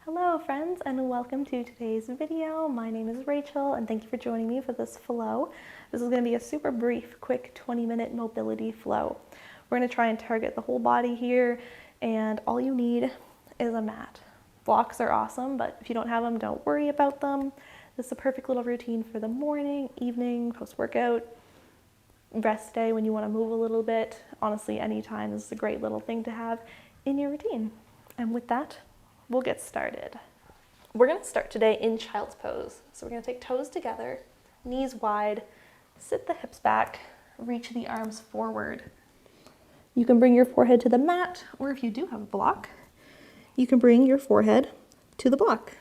Hello friends, and welcome to today's video. My name is Rachel and thank you for joining me for this flow. This is going to be a super brief, quick 20-minute mobility flow. We're going to try and target the whole body here, and all you need is a mat. Blocks are awesome, but if you don't have them, don't worry about them. This is a perfect little routine for the morning, evening, post-workout, rest day when you want to move a little bit. Honestly, anytime, this is a great little thing to have in your routine. And with that, we'll get started. We're going to start today in child's pose. So we're going to take toes together, knees wide, sit the hips back, reach the arms forward. You can bring your forehead to the mat, or if you do have a block, you can bring your forehead to the block.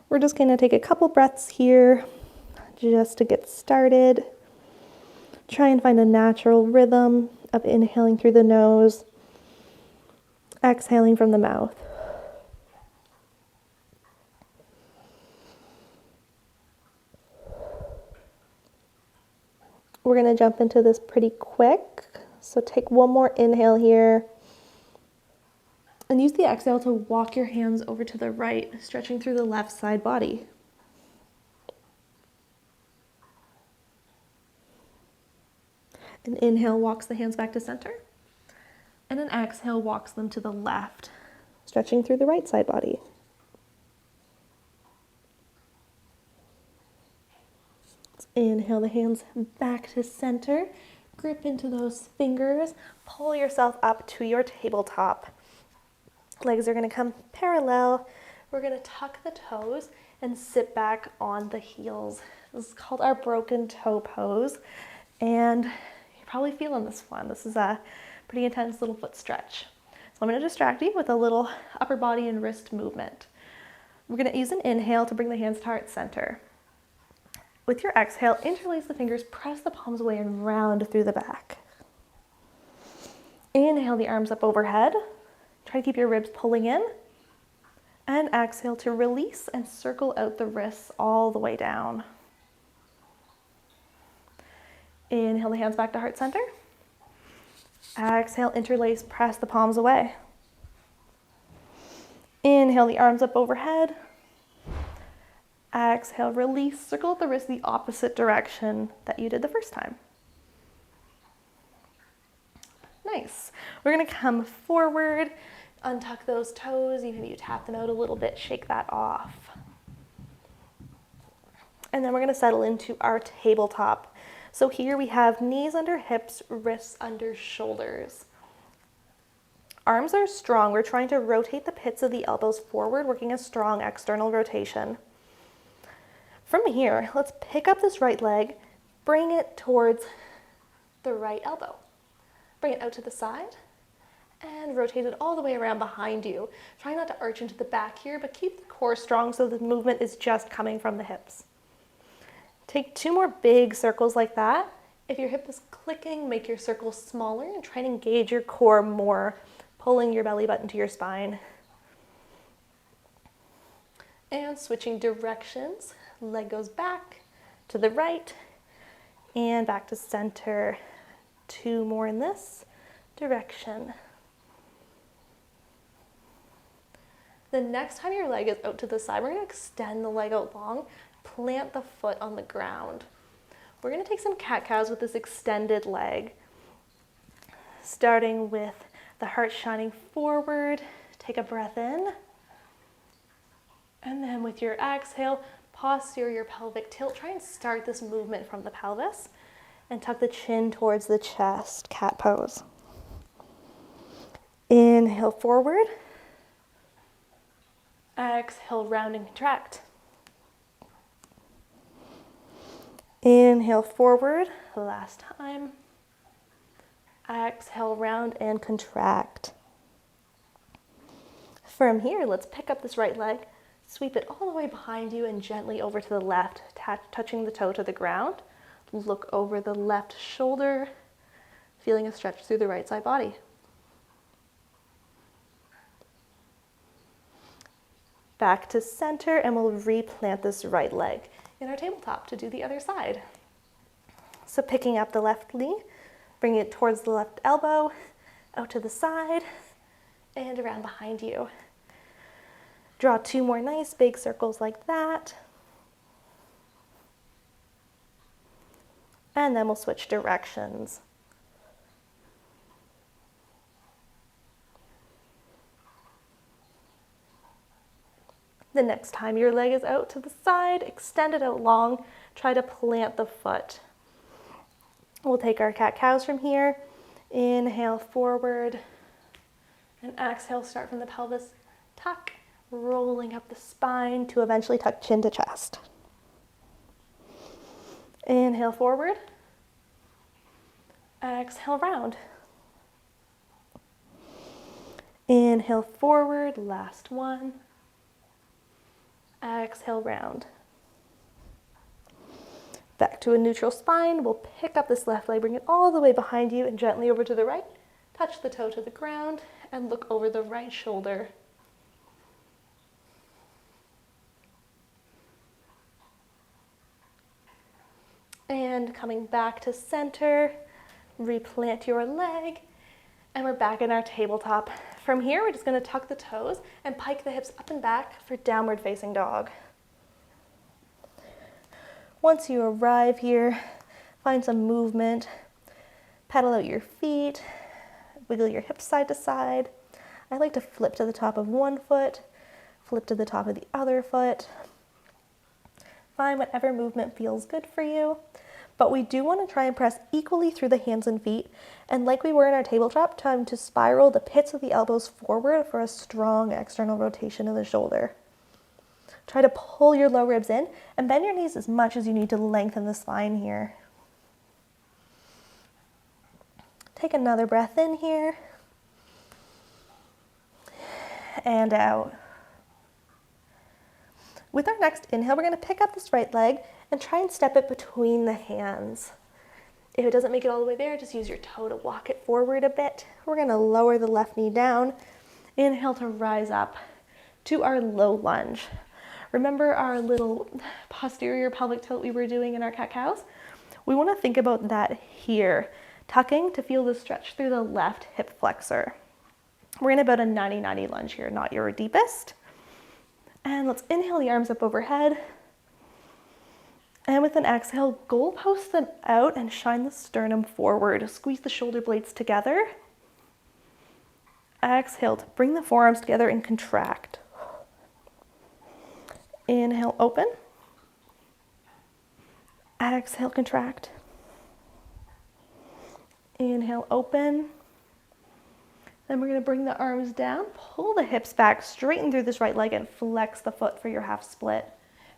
We're just going to take a couple breaths here just to get started. Try and find a natural rhythm of inhaling through the nose, exhaling from the mouth. We're going to jump into this pretty quick. So take one more inhale here. And use the exhale to walk your hands over to the right, stretching through the left side body. An inhale walks the hands back to center. And an exhale walks them to the left, stretching through the right side body. Let's inhale the hands back to center. Grip into those fingers. Pull yourself up to your tabletop. Legs are going to come parallel. We're going to tuck the toes and sit back on the heels. This is called our broken toe pose. And you're probably feeling this one. This is a pretty intense little foot stretch. So I'm going to distract you with a little upper body and wrist movement. We're going to use an inhale to bring the hands to heart center. With your exhale, interlace the fingers, press the palms away and round through the back. Inhale the arms up overhead. Try to keep your ribs pulling in. And exhale to release and circle out the wrists all the way down. Inhale the hands back to heart center. Exhale, interlace, press the palms away. Inhale the arms up overhead. Exhale, release, circle out the wrist the opposite direction that you did the first time. Nice. We're going to come forward, untuck those toes, even if you tap them out a little bit, shake that off. And then we're going to settle into our tabletop. So here we have knees under hips, wrists under shoulders. Arms are strong. We're trying to rotate the pits of the elbows forward, working a strong external rotation. From here, let's pick up this right leg, bring it towards the right elbow. Bring it out to the side and rotate it all the way around behind you. Try not to arch into the back here, but keep the core strong so the movement is just coming from the hips. Take 2 more big circles like that. If your hip is clicking, make your circle smaller and try to engage your core more, pulling your belly button to your spine. And switching directions, leg goes back to the right and back to center. 2 more in this direction. The next time your leg is out to the side, we're going to extend the leg out long. Plant the foot on the ground. We're going to take some cat-cows with this extended leg. Starting with the heart shining forward, take a breath in. And then with your exhale, posterior pelvic tilt. Try and start this movement from the pelvis and tuck the chin towards the chest, cat pose. Inhale forward. Exhale, round and contract. Inhale forward, last time. Exhale, round and contract. From here, let's pick up this right leg, sweep it all the way behind you and gently over to the left, touching the toe to the ground. Look over the left shoulder, feeling a stretch through the right side body. Back to center, and we'll replant this right leg in our tabletop to do the other side. So picking up the left knee, bring it towards the left elbow, out to the side, and around behind you. Draw 2 more nice big circles like that. And then we'll switch directions. The next time your leg is out to the side, extend it out long, try to plant the foot. We'll take our cat-cows from here. Inhale forward, and exhale, start from the pelvis, tuck, rolling up the spine to eventually tuck chin to chest. Inhale forward, exhale round. Inhale forward, last one. Exhale round. Back to a neutral spine. We'll pick up this left leg, bring it all the way behind you and gently over to the right. Touch the toe to the ground and look over the right shoulder. And coming back to center, replant your leg, and we're back in our tabletop. From here, we're just going to tuck the toes and pike the hips up and back for downward facing dog. Once you arrive here, find some movement. Pedal out your feet, wiggle your hips side to side. I like to flip to the top of one foot, flip to the top of the other foot. Find whatever movement feels good for you. But we do want to try and press equally through the hands and feet. And like we were in our tabletop, time to spiral the pits of the elbows forward for a strong external rotation of the shoulder. Try to pull your low ribs in and bend your knees as much as you need to lengthen the spine here. Take another breath in here and out. With our next inhale, we're going to pick up this right leg and try and step it between the hands. If it doesn't make it all the way there, just use your toe to walk it forward a bit. We're going to lower the left knee down. Inhale to rise up to our low lunge. Remember our little posterior pelvic tilt we were doing in our cat-cows? We want to think about that here. Tucking to feel the stretch through the left hip flexor. We're in about a 90-90 lunge here, not your deepest. And let's inhale the arms up overhead. And with an exhale, goalpost them out and shine the sternum forward. Squeeze the shoulder blades together. Exhale to bring the forearms together and contract. Inhale, open. Exhale, contract. Inhale, open. Then we're going to bring the arms down, pull the hips back, straighten through this right leg and flex the foot for your half split.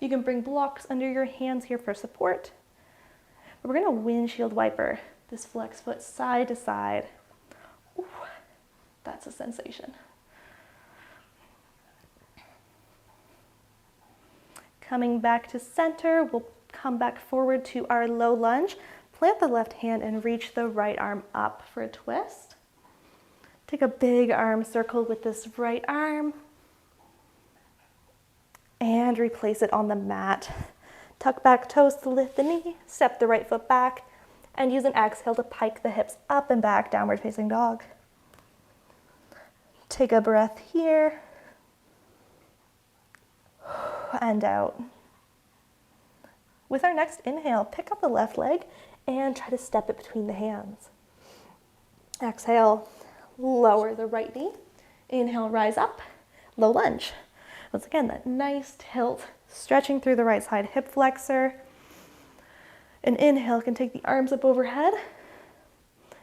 You can bring blocks under your hands here for support. But we're going to windshield wiper this flex foot side to side. Ooh, that's a sensation. Coming back to center, we'll come back forward to our low lunge. Plant the left hand and reach the right arm up for a twist. Take a big arm circle with this right arm and replace it on the mat. Tuck back toes to lift the knee, step the right foot back, and use an exhale to pike the hips up and back, downward facing dog. Take a breath here and out. With our next inhale, pick up the left leg and try to step it between the hands. Exhale, lower the right knee. Inhale, rise up, low lunge. Once again, that nice tilt, stretching through the right side hip flexor. An inhale can take the arms up overhead.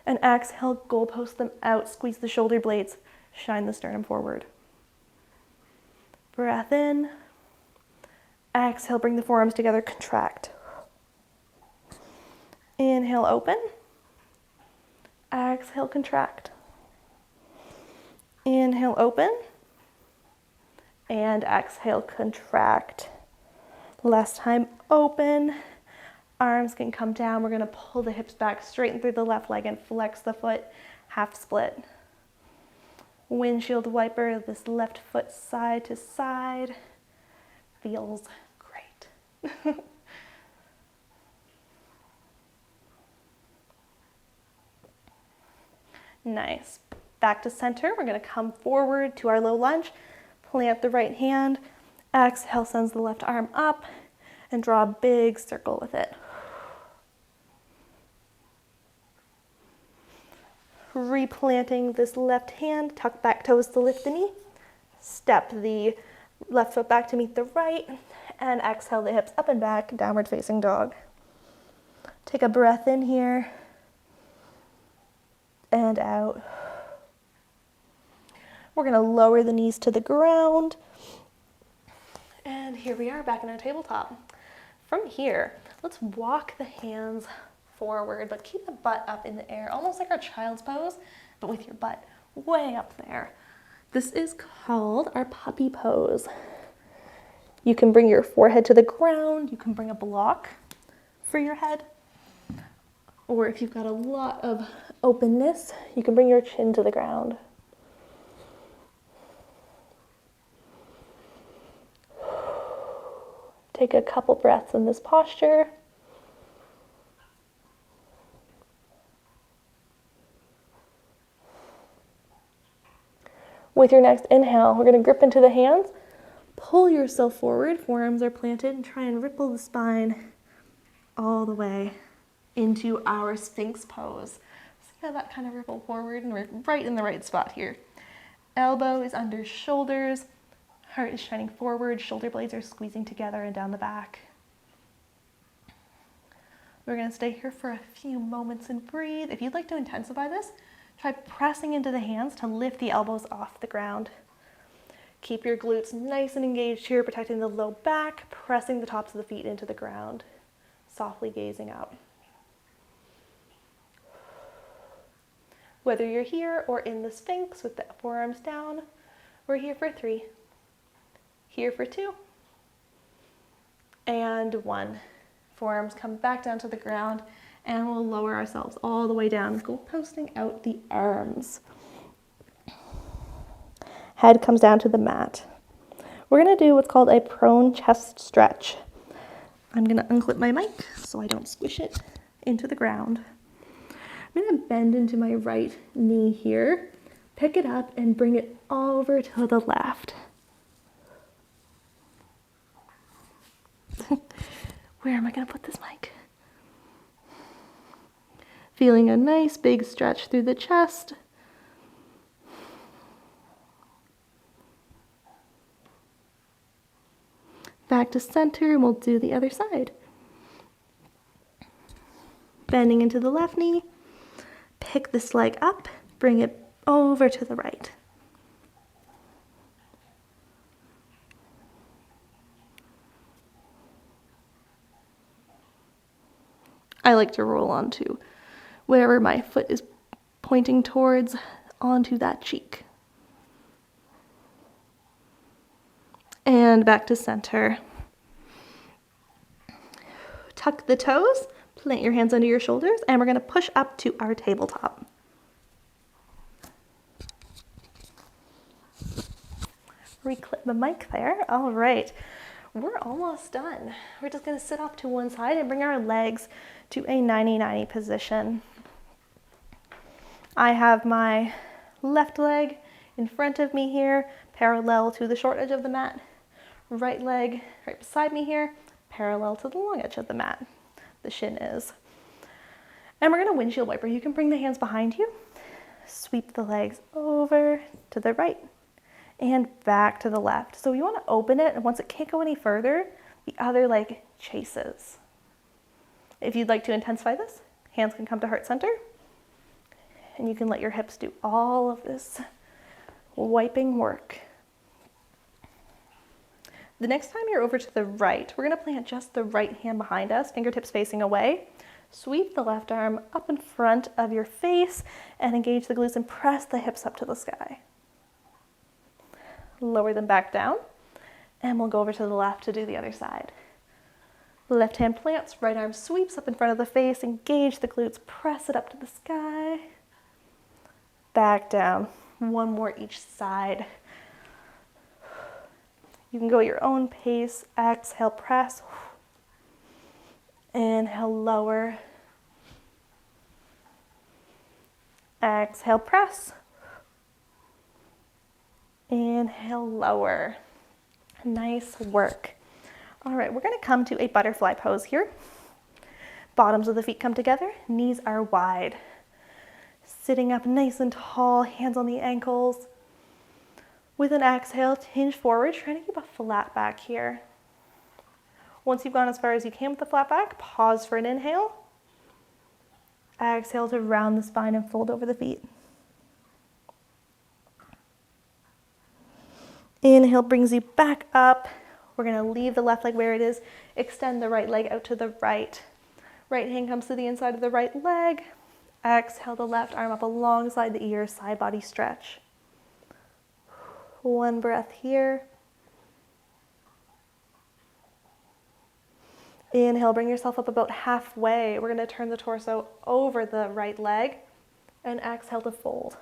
And exhale, goalpost them out, squeeze the shoulder blades, shine the sternum forward. Breath in. Exhale, bring the forearms together, contract. Inhale, open. Exhale, contract. Inhale, open. And exhale, contract. Last time, open. Arms can come down. We're going to pull the hips back, straighten through the left leg and flex the foot, half split. Windshield wiper, this left foot side to side. Feels great. Nice. Back to center. We're going to come forward to our low lunge. plant the right hand. Exhale, sends the left arm up and draw a big circle with it. Replanting this left hand, tuck back toes to lift the knee. Step the left foot back to meet the right, and exhale the hips up and back, downward facing dog. Take a breath in here and out. We're gonna lower the knees to the ground. And here we are back in our tabletop. From here, let's walk the hands forward, but keep the butt up in the air, almost like our child's pose, but with your butt way up there. This is called our puppy pose. You can bring your forehead to the ground, you can bring a block for your head, or if you've got a lot of openness, you can bring your chin to the ground. Take a couple breaths in this posture. With your next inhale, we're going to grip into the hands, pull yourself forward, forearms are planted, and try and ripple the spine all the way into our sphinx pose. So that kind of ripple forward, and we're right in the right spot here. Elbow is under shoulders, heart is shining forward, shoulder blades are squeezing together and down the back. We're going to stay here for a few moments and breathe. If you'd like to intensify this, try pressing into the hands to lift the elbows off the ground. Keep your glutes nice and engaged here, protecting the low back, pressing the tops of the feet into the ground, softly gazing out. Whether you're here or in the sphinx with the forearms down, we're here for 3, here for 2, and 1. Forearms come back down to the ground, and we'll lower ourselves all the way down, go posting out the arms. Head comes down to the mat. We're going to do what's called a prone chest stretch. I'm going to unclip my mic so I don't squish it into the ground. I'm going to bend into my right knee here, pick it up and bring it over to the left. Where am I going to put this mic? Feeling a nice big stretch through the chest. Back to center, and we'll do the other side. Bending into the left knee, pick this leg up, bring it over to the right. I like to roll onto wherever my foot is pointing towards, onto that cheek. And back to center. Tuck the toes, plant your hands under your shoulders, and we're going to push up to our tabletop. Reclip the mic there. All right, we're almost done. We're just going to sit off to one side and bring our legs to a 90-90 position. I have my left leg in front of me here, parallel to the short edge of the mat. Right leg right beside me here, parallel to the long edge of the mat. The shin is. And we're going to windshield wiper. You can bring the hands behind you, sweep the legs over to the right and back to the left. So you want to open it, and once it can't go any further, the other leg chases. If you'd like to intensify this, hands can come to heart center, and you can let your hips do all of this wiping work. The next time you're over to the right, we're going to plant just the right hand behind us, fingertips facing away. Sweep the left arm up in front of your face and engage the glutes and press the hips up to the sky. Lower them back down, and we'll go over to the left to do the other side. Left hand plants, right arm sweeps up in front of the face, engage the glutes, press it up to the sky. Back down, one more each side. You can go at your own pace. Exhale, press. Inhale, lower. Exhale, press. Inhale, lower. Nice work. All right, we're gonna come to a butterfly pose here. Bottoms of the feet come together, knees are wide. Sitting up nice and tall, hands on the ankles. With an exhale, hinge forward, trying to keep a flat back here. Once you've gone as far as you can with the flat back, pause for an inhale. Exhale to round the spine and fold over the feet. Inhale brings you back up. We're gonna leave the left leg where it is. Extend the right leg out to the right. Right hand comes to the inside of the right leg. Exhale the left arm up alongside the ear, side body stretch. One breath here. Inhale, bring yourself up about halfway. We're gonna turn the torso over the right leg and exhale to fold.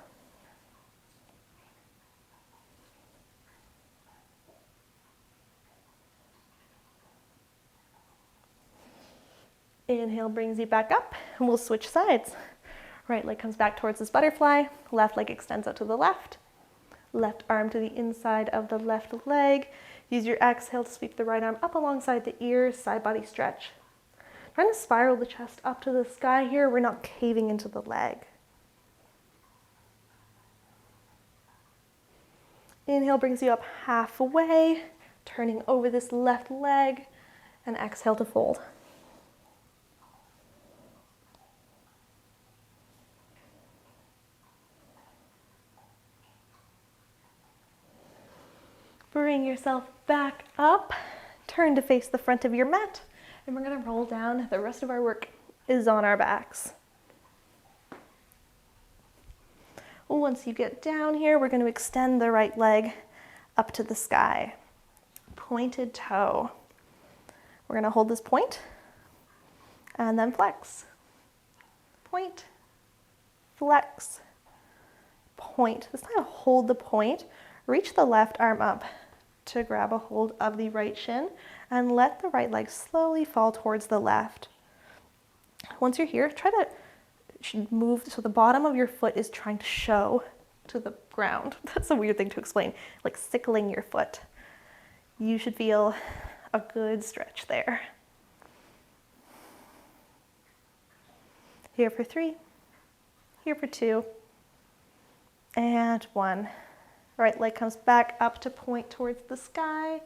Inhale brings you back up, and we'll switch sides. Right leg comes back towards this butterfly, left leg extends out to the left. Left arm to the inside of the left leg. Use your exhale to sweep the right arm up alongside the ears, side body stretch. Trying to spiral the chest up to the sky here. We're not caving into the leg. Inhale brings you up halfway, turning over this left leg, and exhale to fold. Bring yourself back up, turn to face the front of your mat, and we're gonna roll down. The rest of our work is on our backs. Once you get down here, we're gonna extend the right leg up to the sky. Pointed toe. We're gonna hold this point, and then flex. Point, flex, point. This time hold the point, reach the left arm up to grab a hold of the right shin and let the right leg slowly fall towards the left. Once you're here, try to move so the bottom of your foot is trying to show to the ground. That's a weird thing to explain, like sickling your foot. You should feel a good stretch there. Here for 3, here for 2, and 1. Right leg comes back up to point towards the sky.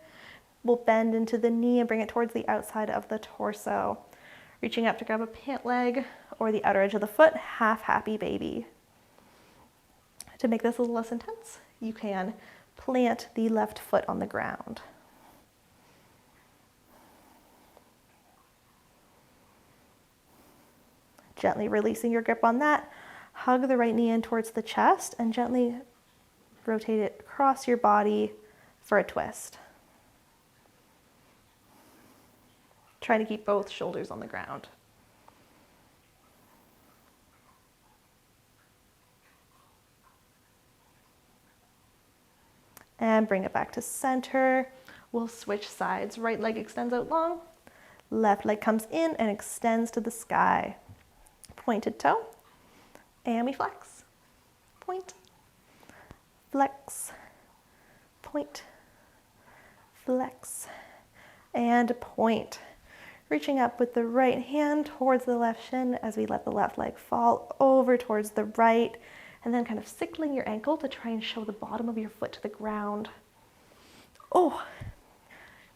We'll bend into the knee and bring it towards the outside of the torso. Reaching up to grab a pant leg or the outer edge of the foot, half happy baby. To make this a little less intense, you can plant the left foot on the ground. Gently releasing your grip on that, hug the right knee in towards the chest and gently rotate it across your body for a twist. Trying to keep both shoulders on the ground. And bring it back to center. We'll switch sides. Right leg extends out long. Left leg comes in and extends to the sky. Pointed toe. And we flex. Point. Flex, point, flex, and point. Reaching up with the right hand towards the left shin as we let the left leg fall over towards the right, and then kind of sickling your ankle to try and show the bottom of your foot to the ground. Oh,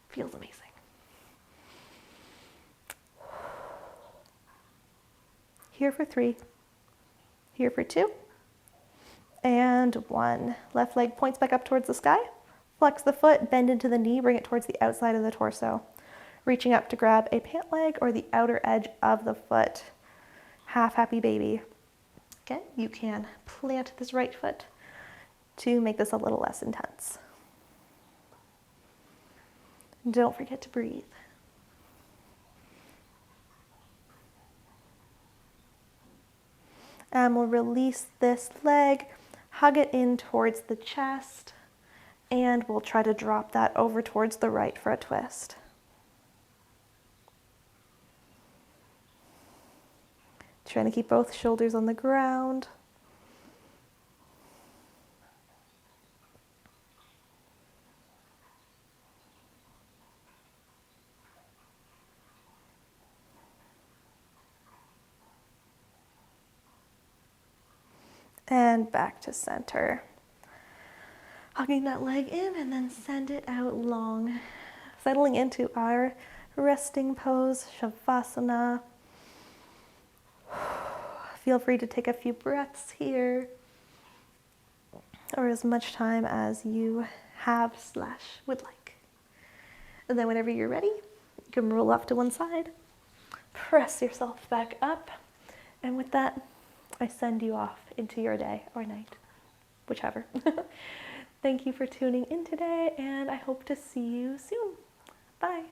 feels amazing. Here for 3, here for 2. And 1. Left leg points back up towards the sky. Flex the foot, bend into the knee, bring it towards the outside of the torso. Reaching up to grab a pant leg or the outer edge of the foot. Half happy baby. Again, you can plant this right foot to make this a little less intense. Don't forget to breathe. And we'll release this leg. Hug it in towards the chest, and we'll try to drop that over towards the right for a twist. Trying to keep both shoulders on the ground. and back to center. Hugging that leg in and then send it out long. Settling into our resting pose, Shavasana. Feel free to take a few breaths here, or as much time as you have / would like. And then whenever you're ready, you can roll off to one side, press yourself back up, and with that, I send you off into your day or night, whichever. Thank you for tuning in today, and I hope to see you soon. Bye.